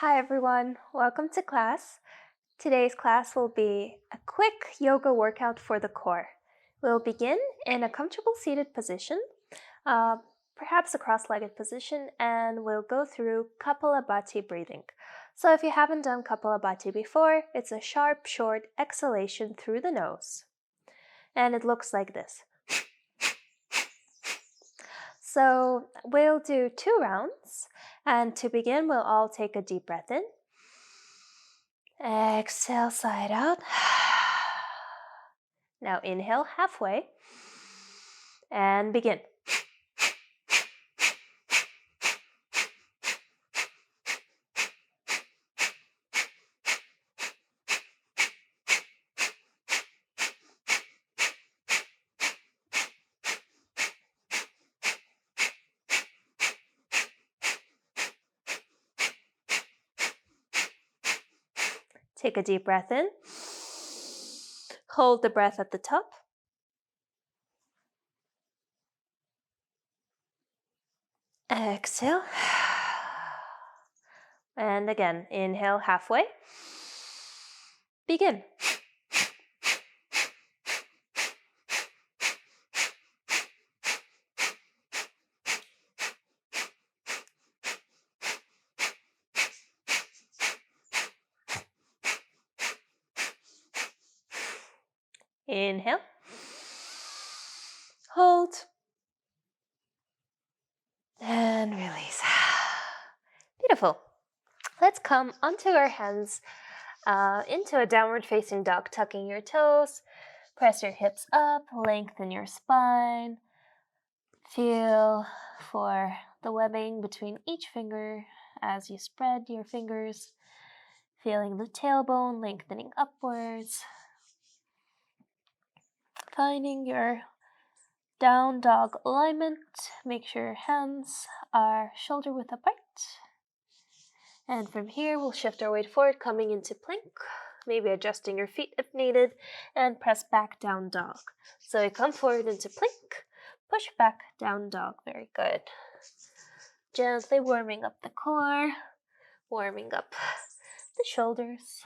Hi everyone, welcome to class. Today's class will be a quick yoga workout for the core. We'll begin in a comfortable seated position, perhaps a cross-legged position, and we'll go through Kapalabhati breathing. So if you haven't done Kapalabhati before, it's a sharp, short exhalation through the nose. And it looks like this. So we'll do 2 rounds, and to begin, we'll all take a deep breath in. Exhale, side out. Now inhale halfway and begin. Take a deep breath in. Hold the breath at the top. Exhale. And again, inhale halfway. Begin. Inhale. Hold. And release. Beautiful. Let's come onto our hands into a downward facing dog, tucking your toes. Press your hips up, lengthen your spine. Feel for the webbing between each finger as you spread your fingers. Feeling the tailbone lengthening upwards. Finding your down dog alignment. Make sure your hands are shoulder width apart. And from here, we'll shift our weight forward, coming into plank. Maybe adjusting your feet if needed. And press back down dog. So you come forward into plank. Push back down dog. Very good. Gently warming up the core. Warming up the shoulders.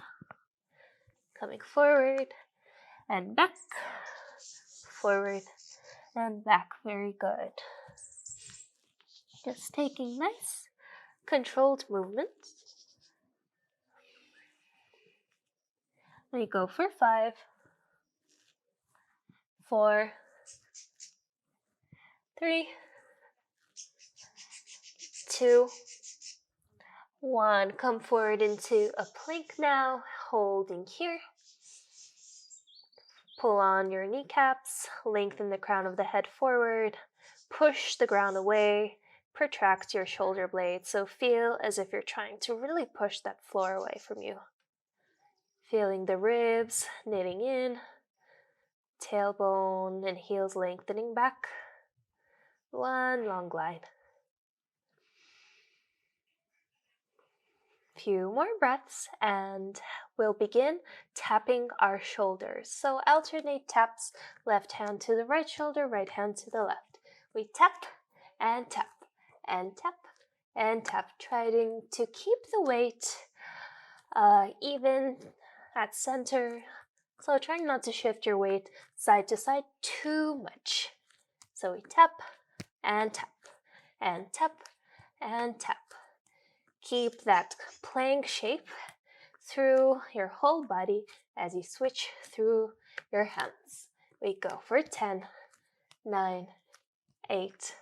Coming forward and back. Forward and back. Very good. Just taking nice, controlled movements. We go for 5, 4, 3, 2, 1. Come forward into a plank now, holding here. Pull on your kneecaps, lengthen the crown of the head forward, push the ground away, protract your shoulder blades, so feel as if you're trying to really push that floor away from you. Feeling the ribs knitting in, tailbone and heels lengthening back. One long glide. Few more breaths and we'll begin tapping our shoulders. So alternate taps, left hand to the right shoulder, right hand to the left. We tap and tap and tap and tap, trying to keep the weight even at center. So trying not to shift your weight side to side too much. So we tap and tap and tap and tap. Keep that plank shape through your whole body as you switch through your hands. We go for 10, 9, 8,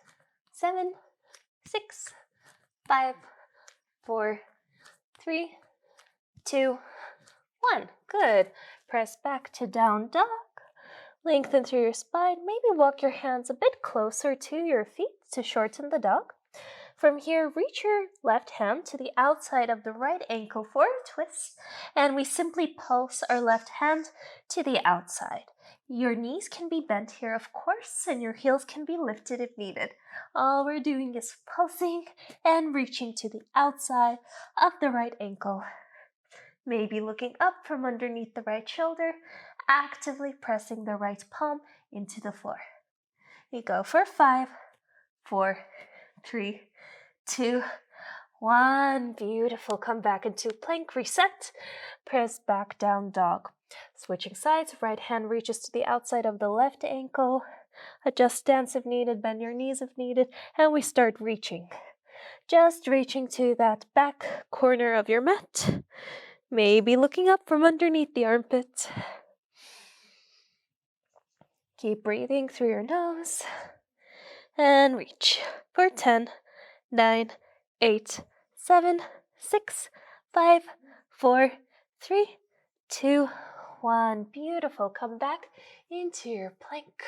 7, 6, 5, 4, 3, 2, 1. Good. Press back to down dog. Lengthen through your spine. Maybe walk your hands a bit closer to your feet to shorten the dog. From here, reach your left hand to the outside of the right ankle for a twist, and we simply pulse our left hand to the outside. Your knees can be bent here, of course, and your heels can be lifted if needed. All we're doing is pulsing and reaching to the outside of the right ankle. Maybe looking up from underneath the right shoulder, actively pressing the right palm into the floor. We go for 5, 4, 3, 2, 1. Beautiful. Come back into plank, reset. Press back down dog. Switching sides, right hand reaches to the outside of the left ankle. Adjust stance if needed, bend your knees if needed, and we start reaching. Just reaching to that back corner of your mat. Maybe looking up from underneath the armpit. Keep breathing through your nose. And reach for 10, 9, 8, 7, 6, 5, 4, 3, 2, 1. Beautiful. Come back into your plank.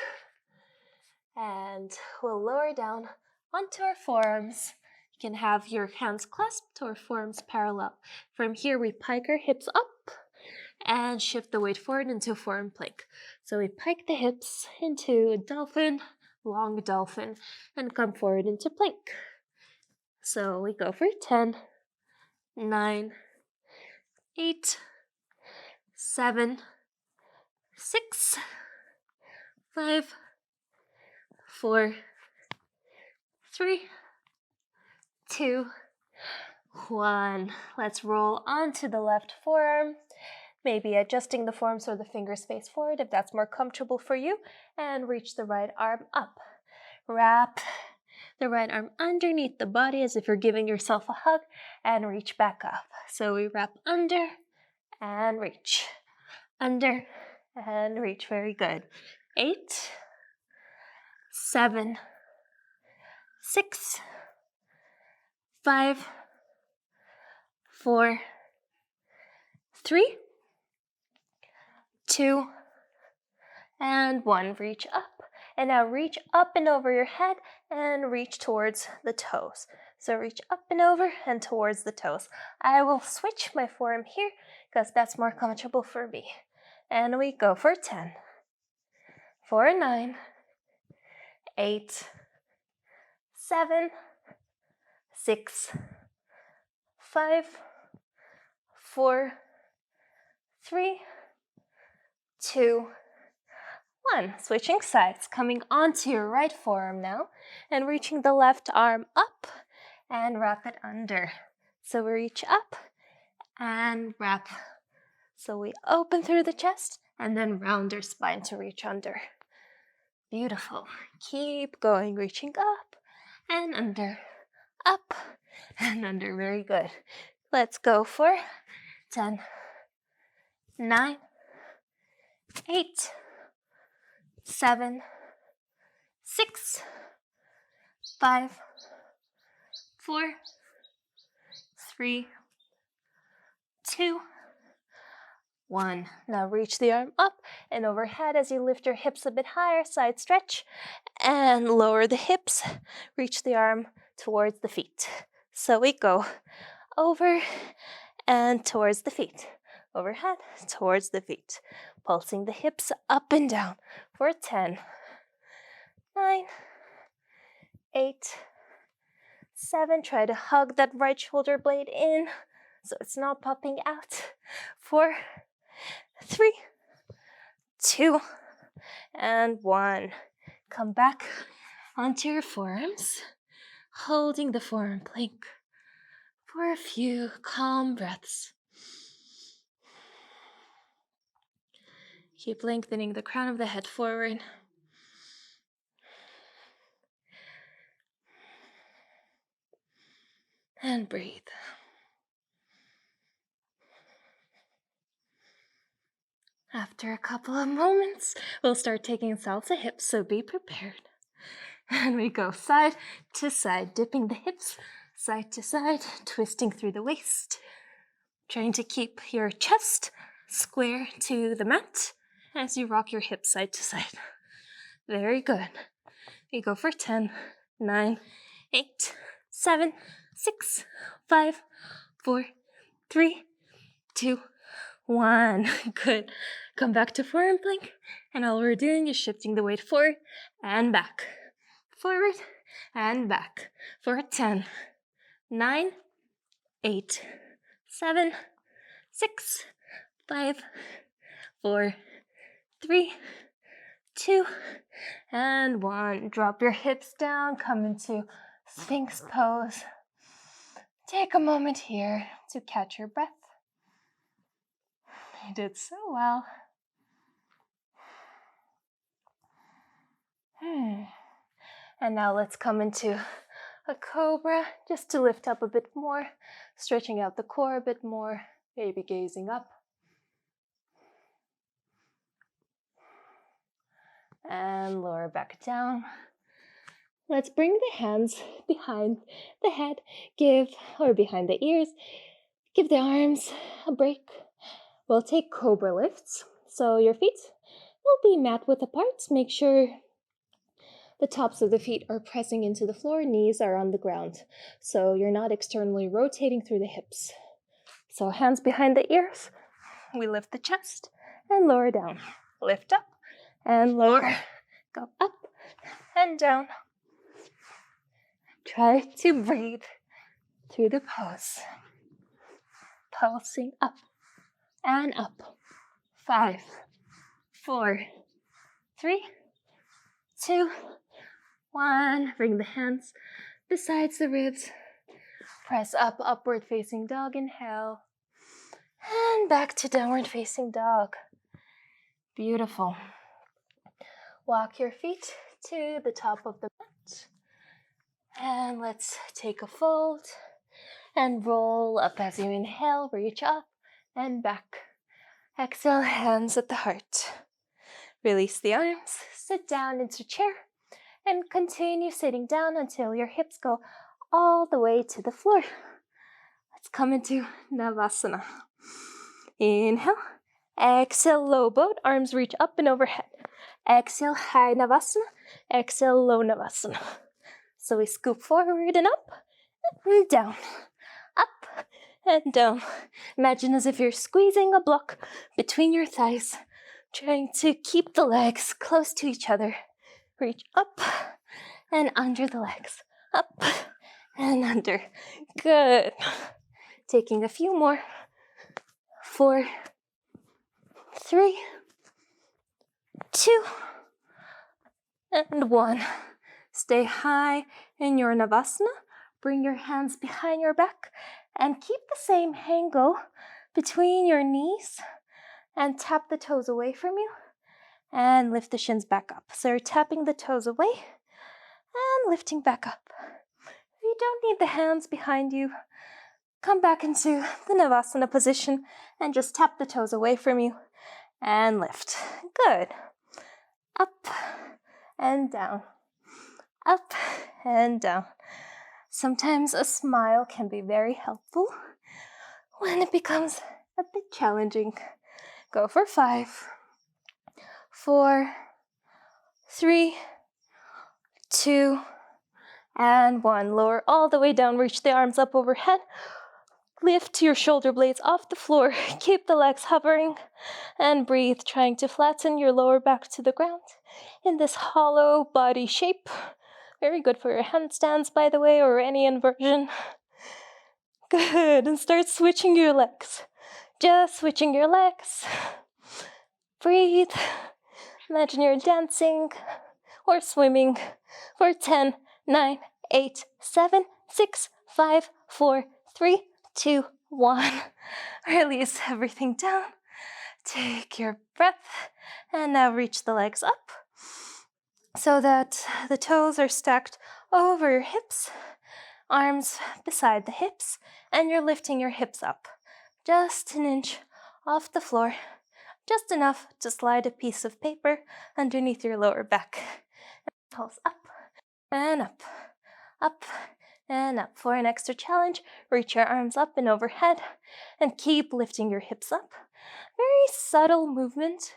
And we'll lower down onto our forearms. You can have your hands clasped or forearms parallel. From here, we pike our hips up and shift the weight forward into forearm plank. So we pike the hips into a dolphin, long dolphin, and come forward into plank. So we go for 10, 9, 8, 7, 6, 5, 4, 3, 2, 1. Let's roll onto the left forearm. Maybe adjusting the forearm so the fingers face forward if that's more comfortable for you. And reach the right arm up. Wrap the right arm underneath the body as if you're giving yourself a hug and reach back up. So we wrap under and reach. Under and reach. Very good. 8, 7, 6, 5, 4, 3, 2, and 1. Reach up. And now reach up and over your head and reach towards the toes. So reach up and over and towards the toes. I will switch my forearm here because that's more comfortable for me. And we go for 10, for 9, 8, 7, 6, 5, 4, 3, 2, 1. Switching sides, coming onto your right forearm now and reaching the left arm up and wrap it under. So we reach up and wrap. So we open through the chest and then round our spine to reach under. Beautiful. Keep going, reaching up and under, up and under. Very good. Let's go for 10, 9, 8, 7, 6, 5, 4, 3, 2, 1. Now reach the arm up and overhead as you lift your hips a bit higher, side stretch, and lower the hips. Reach the arm towards the feet. So we go over and towards the feet. Overhead, towards the feet. Pulsing the hips up and down for 10, 9, 8, 7. Try to hug that right shoulder blade in so it's not popping out. 4, 3, 2, and 1. Come back onto your forearms, holding the forearm plank for a few calm breaths. Keep lengthening the crown of the head forward. And breathe. After a couple of moments, we'll start taking salsa hips, so be prepared. And we go side to side, dipping the hips side to side, twisting through the waist. Trying to keep your chest square to the mat as you rock your hips side to side. Very good. We go for 10, 9, 8, 7, 6, 5, 4, 3, 2, 1. Good. Come back to forearm plank, and all we're doing is shifting the weight forward and back. Forward and back for 10, 9, 8, 7, 6, 5, 4, 3, 2, and 1. Drop your hips down, come into Sphinx pose. Take a moment here to catch your breath. You did so well. And now let's come into a Cobra, just to lift up a bit more, stretching out the core a bit more, maybe gazing up. And lower back down. Let's bring the hands behind the head, behind the ears, give the arms a break. We'll take Cobra lifts, so your feet will be mat width apart. Make sure the tops of the feet are pressing into the floor, knees are on the ground, so you're not externally rotating through the hips. So hands behind the ears, we lift the chest and lower down. Lift up and lower, go up and down. Try to breathe through the pose. Pulsing up and up. 5, 4, 3, 2, 1. Bring the hands besides the ribs. Press up, upward facing dog. Inhale. And back to downward facing dog. Beautiful. Walk your feet to the top of the mat. And let's take a fold and roll up as you inhale. Reach up and back. Exhale, hands at the heart. Release the arms, sit down into chair, and continue sitting down until your hips go all the way to the floor. Let's come into Navasana. Inhale, exhale, low boat, arms reach up and overhead. Exhale, high Navasana, exhale, low Navasana. So we scoop forward and up and down, up and down. Imagine as if you're squeezing a block between your thighs, trying to keep the legs close to each other. Reach up and under the legs, up and under. Good. Taking a few more. 4, 3, 2, and 1. Stay high in your Navasana. Bring your hands behind your back and keep the same angle between your knees and tap the toes away from you and lift the shins back up. So you're tapping the toes away and lifting back up. If you don't need the hands behind you, come back into the Navasana position and just tap the toes away from you and lift. Good. Up and down. Up and down. Sometimes a smile can be very helpful when it becomes a bit challenging. Go for 5, 4, 3, 2, and 1. Lower all the way down. Reach the arms up overhead. Lift your shoulder blades off the floor. Keep the legs hovering and breathe, trying to flatten your lower back to the ground in this hollow body shape. Very good for your handstands, by the way, or any inversion. Good. And start switching your legs. Just switching your legs. Breathe. Imagine you're dancing or swimming for 10, 9, 8, 7, 6, 5, 4, 3, 2, 1. Release everything down. Take your breath. And now reach the legs up so that the toes are stacked over your hips, arms beside the hips, and you're lifting your hips up just an inch off the floor, just enough to slide a piece of paper underneath your lower back. Pulse up and up, up and up. For an extra challenge, reach your arms up and overhead and keep lifting your hips up. Very subtle movement,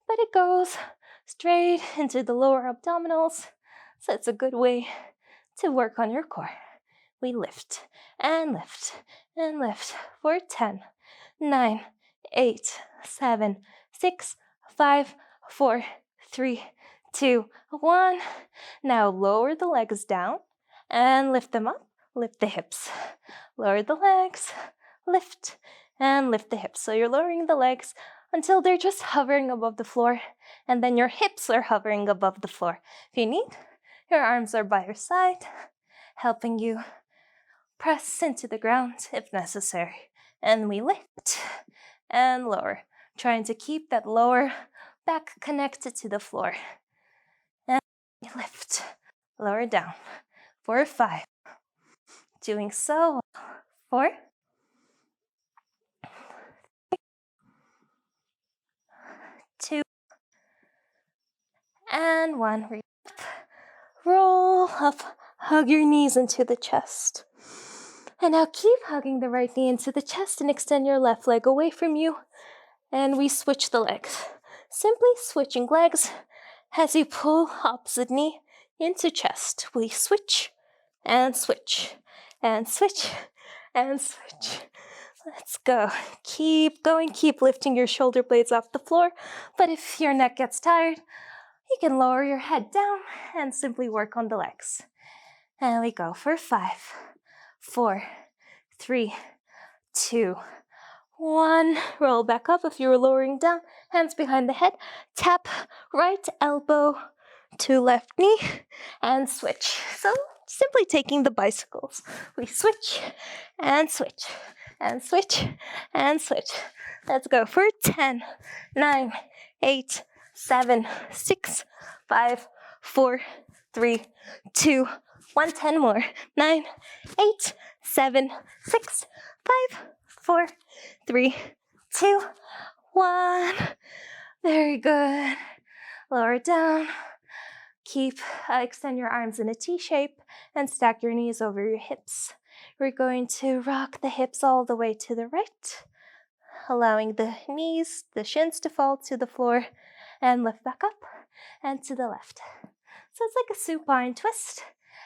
but it goes straight into the lower abdominals, so it's a good way to work on your core. We lift and lift and lift for 10, 9, 8, 7, 6, 5, 4, 3, 2, 1. Now lower the legs down and lift them up. Lift the hips. Lower the legs, lift, and lift the hips. So you're lowering the legs until they're just hovering above the floor, and then your hips are hovering above the floor. If you need, your arms are by your side, helping you press into the ground if necessary. And we lift and lower, trying to keep that lower back connected to the floor. And lift, lower down for 5. Doing so well. 4, 2, and 1. Breathe up. Roll up, hug your knees into the chest. And now keep hugging the right knee into the chest and extend your left leg away from you. And we switch the legs. Simply switching legs as you pull opposite knee into chest. We switch and switch and switch and switch. Let's go. Keep going. Keep lifting your shoulder blades off the floor. But if your neck gets tired, you can lower your head down and simply work on the legs. And we go for 5, 4, 3, 2, 1. Roll back up if you were lowering down. Hands behind the head. Tap right elbow to left knee and switch. So simply taking the bicycles. We switch and switch and switch and switch. Let's go for 10, 9, 8, 7, 6, 5, 4, 3, 2, 1. 10 more. 9, 8, 7, 6, 5, 4, 3, 2, 1. Very good. Lower it down. Extend your arms in a T shape and stack your knees over your hips. We're going to rock the hips all the way to the right, allowing the knees, the shins to fall to the floor and lift back up and to the left. So it's like a supine twist,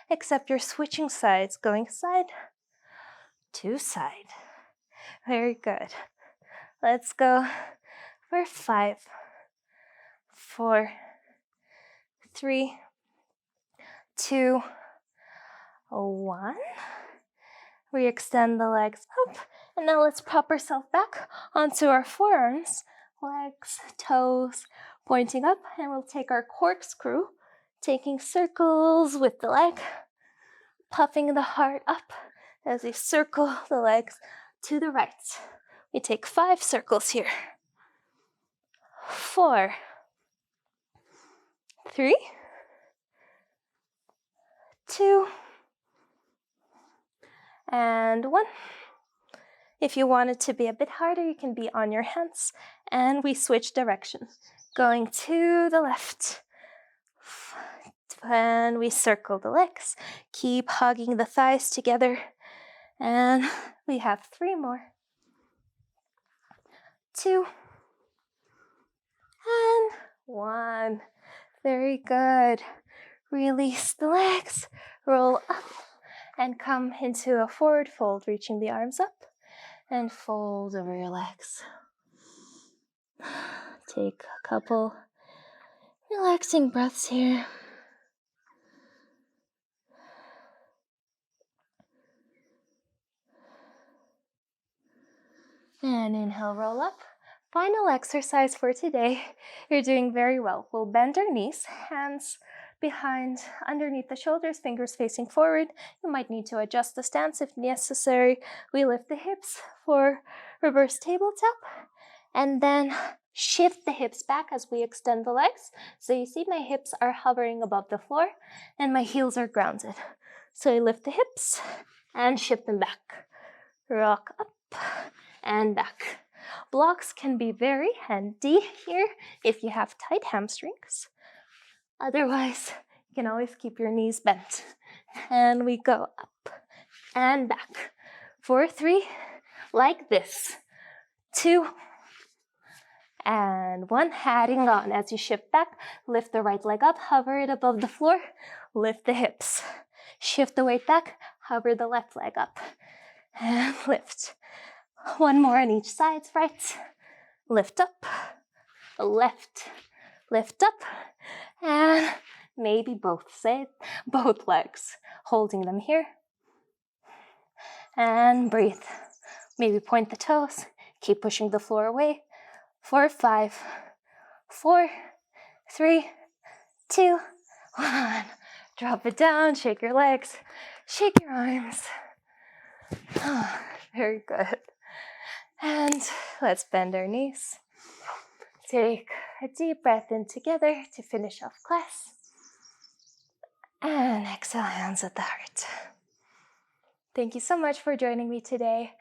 except you're switching sides, going side to side. Very good. Let's go for 5, 4, 3, 2, 1. We extend the legs up, and now let's prop ourselves back onto our forearms, legs, toes pointing up, and we'll take our corkscrew, taking circles with the leg, puffing the heart up as we circle the legs to the right. We take 5 circles here. 4, 3, 2, and 1. If you want it to be a bit harder, you can be on your hands. And we switch directions, going to the left. And we circle the legs. Keep hugging the thighs together. And we have 3 more. 2, and 1. Very good. Release the legs. Roll up and come into a forward fold, reaching the arms up and fold over your legs. Take a couple relaxing breaths here. And inhale, roll up. Final exercise for today. You're doing very well. We'll bend our knees, hands behind, underneath the shoulders, fingers facing forward. You might need to adjust the stance if necessary. We lift the hips for reverse tabletop, and then shift the hips back as we extend the legs. So you see my hips are hovering above the floor, and my heels are grounded. So I lift the hips and shift them back. Rock up and back. Blocks can be very handy here if you have tight hamstrings. Otherwise, you can always keep your knees bent. And we go up and back. 4, 3, like this. 2, and 1. Adding on as you shift back. Lift the right leg up, hover it above the floor. Lift the hips. Shift the weight back, hover the left leg up. And lift. 1 more on each side, right. Lift up, left, lift up, and maybe both legs, holding them here. And breathe. Maybe point the toes, keep pushing the floor away. 4, 5, 4, 3, 2, 1. Drop it down, shake your legs, shake your arms. Very good. And let's bend our knees. Take a deep breath in together to finish off class. And exhale, hands at the heart. Thank you so much for joining me today.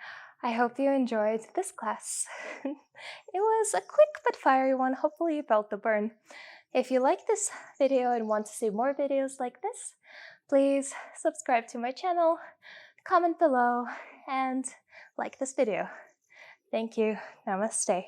I hope you enjoyed this class. It was a quick but fiery one. Hopefully you felt the burn. If you like this video and want to see more videos like this, please subscribe to my channel, comment below, and like this video. Thank you. Namaste.